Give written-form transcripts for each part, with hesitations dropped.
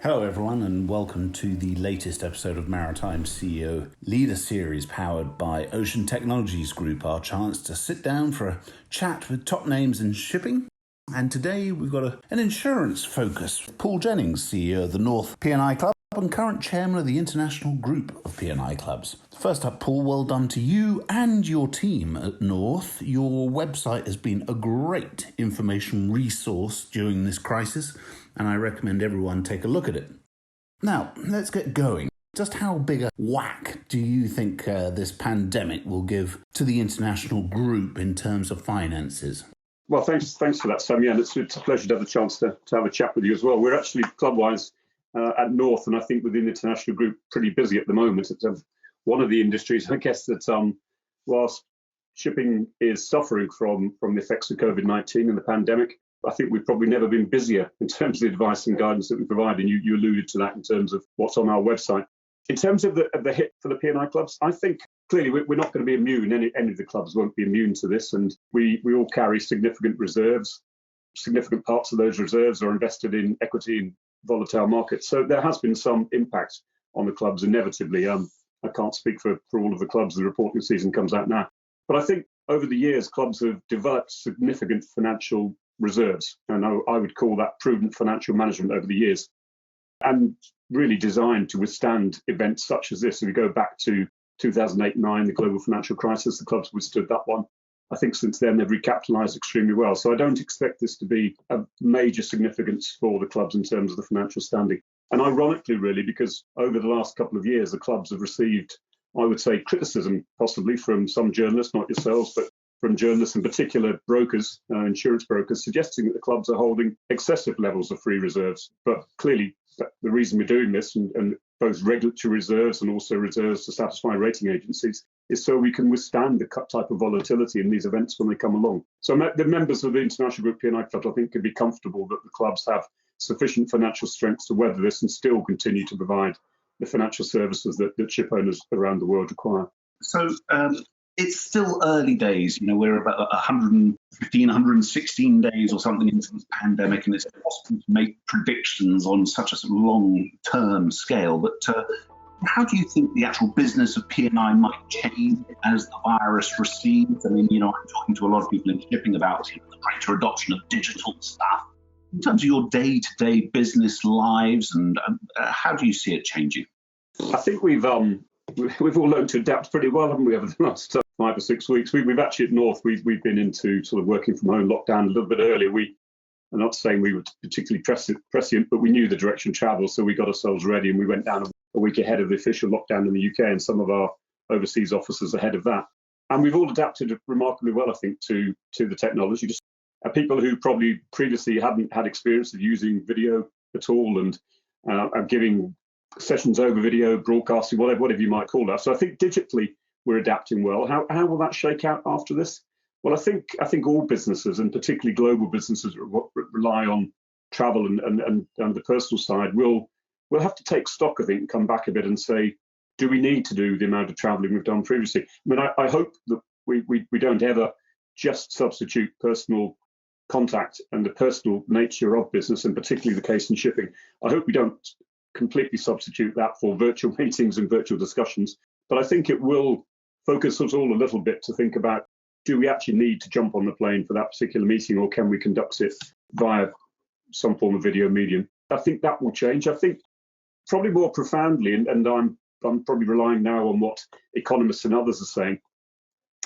Hello everyone and welcome to the latest episode of Maritime CEO Leader Series powered by Ocean Technologies Group, our chance to sit down for a chat with top names in shipping. And today we've got an insurance focus. Paul Jennings, CEO of the North P&I Club and current chairman of the international group of P&I Clubs. First up, Paul, well done to you and your team at North. Your website has been a great information resource during this crisis, and I recommend everyone take a look at it. Now, let's get going. Just how big a whack do you think this pandemic will give to the international group in terms of finances? Well, thanks for that, Sam. Yeah, and it's a pleasure to have the chance to have a chat with you as well. We're actually club-wise at North, and I think within the international group, pretty busy at the moment. It's one of the industries, I guess, that whilst shipping is suffering from the effects of COVID-19 and the pandemic, I think we've probably never been busier in terms of the advice and guidance that we provide, and you alluded to that in terms of what's on our website. In terms of the hit for the P&I clubs, I think clearly we're not going to be immune. Any of the clubs won't be immune to this, and we all carry significant reserves. Significant parts of those reserves are invested in equity and volatile markets. So there has been some impact on the clubs inevitably. I can't speak for all of the clubs. The reporting season comes out now. But I think over the years, clubs have developed significant financial reserves. And I would call that prudent financial management over the years, and really designed to withstand events such as this. If we go back to 2008-9, the global financial crisis, the clubs withstood that one. I think since then they've recapitalised extremely well. So I don't expect this to be a major significance for the clubs in terms of the financial standing. And ironically, really, because over the last couple of years, the clubs have received, I would say, criticism possibly from some journalists, not yourselves, but from journalists, in particular brokers, insurance brokers, suggesting that the clubs are holding excessive levels of free reserves. But clearly, the reason we're doing this, and both regulatory reserves and also reserves to satisfy rating agencies, is so we can withstand the type of volatility in these events when they come along. So the members of the International Group P&I Clubs, I think, can be comfortable that the clubs have sufficient financial strength to weather this and still continue to provide the financial services that ship owners around the world require. So it's still early days. We're about 115, 116 days or something into this pandemic, and it's impossible to make predictions on such a long-term scale. But how do you think the actual business of P&I might change as the virus recedes? I mean, I'm talking to a lot of people in shipping about the greater adoption of digital stuff. In terms of your day-to-day business lives, and how do you see it changing? I think we've all learned to adapt pretty well, haven't we, over the last 5 or 6 weeks? We've actually at North, we've been into sort of working from home lockdown a little bit earlier. I'm not saying we were particularly prescient, but we knew the direction of travel, so we got ourselves ready, and we went down a week ahead of the official lockdown in the UK, and some of our overseas officers ahead of that. And we've all adapted remarkably well, I think, to the technology. Just people who probably previously hadn't had experience of using video at all, and giving sessions over video, broadcasting, whatever you might call that. So I think digitally we're adapting well. How will that shake out after this? Well, I think all businesses, and particularly global businesses that rely on travel and the personal side, will have to take stock, I think, and come back a bit and say, do we need to do the amount of traveling we've done previously? I mean, I hope that we don't ever just substitute personal contact and the personal nature of business, and particularly the case in shipping. I hope we don't completely substitute that for virtual meetings and virtual discussions. But I think it will focus us all a little bit to think about, do we actually need to jump on the plane for that particular meeting, or can we conduct it via some form of video medium? I think that will change. I think probably more profoundly, and I'm probably relying now on what economists and others are saying.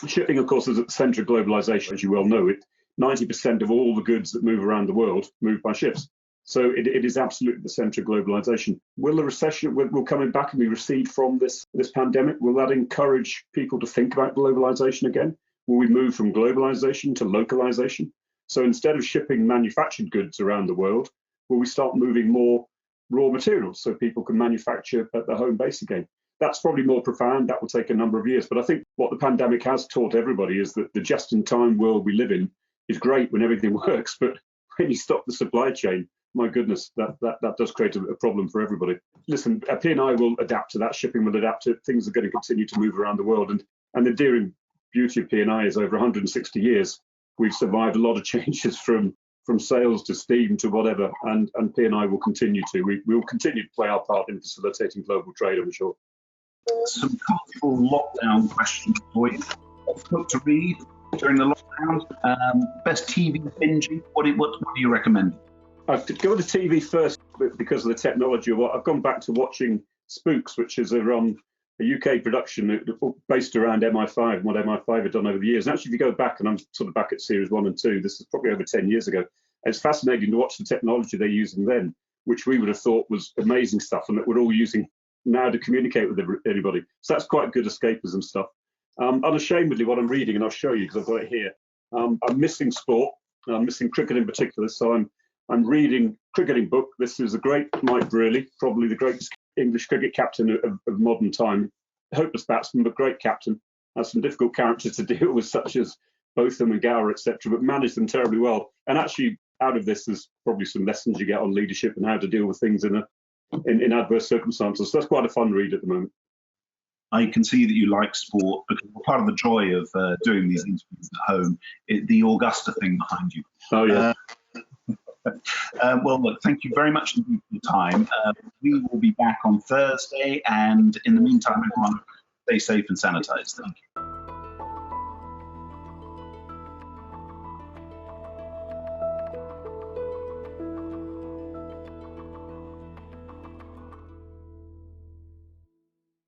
Shipping, of course, is at the centre of globalisation, as you well know. 90% of all the goods that move around the world move by ships. So it is absolutely the centre of globalisation. Will the recession, will coming back and we recede from this pandemic, will that encourage people to think about globalisation again? Will we move from globalisation to localisation? So instead of shipping manufactured goods around the world, will we start moving more raw materials so people can manufacture at their home base again? That's probably more profound. That will take a number of years. But I think what the pandemic has taught everybody is that the just-in-time world we live in is great when everything works, but when you stop the supply chain, my goodness, that does create a problem for everybody. Listen, P&I will adapt to that. Shipping will adapt to it. Things are going to continue to move around the world. And the endearing beauty of P&I is over 160 years, we've survived a lot of changes from from sales to steam to whatever, and P&I will continue to. We will continue to play our part in facilitating global trade, I'm sure. Some comfortable lockdown questions for you. What's book to read during the lockdown? Best TV binging? What do you recommend? I've to go with the TV first because of the technology. I've gone back to watching Spooks, which is a UK production based around MI5 and what MI5 had done over the years. And actually, if you go back, and I'm sort of back at series 1 and 2, this is probably over 10 years ago. It's fascinating to watch the technology they're using then, which we would have thought was amazing stuff and that we're all using now to communicate with everybody. So that's quite good escapism stuff. Unashamedly, what I'm reading, and I'll show you because I've got it here, I'm missing sport. I'm missing cricket in particular. So I'm reading cricketing book. This is a great Mike Brearley, probably the greatest English cricket captain of modern time. Hopeless batsman, but great captain. Has some difficult characters to deal with, such as Botham and Gower, etc., but managed them terribly well. And actually, out of this, there's probably some lessons you get on leadership and how to deal with things in adverse circumstances. So that's quite a fun read at the moment. I can see that you like sport, because part of the joy of doing these interviews at home is the Augusta thing behind you. Oh, yeah. Well, look, thank you very much indeed for your time. We will be back on Thursday, and in the meantime, everyone, stay safe and sanitize. Thank you.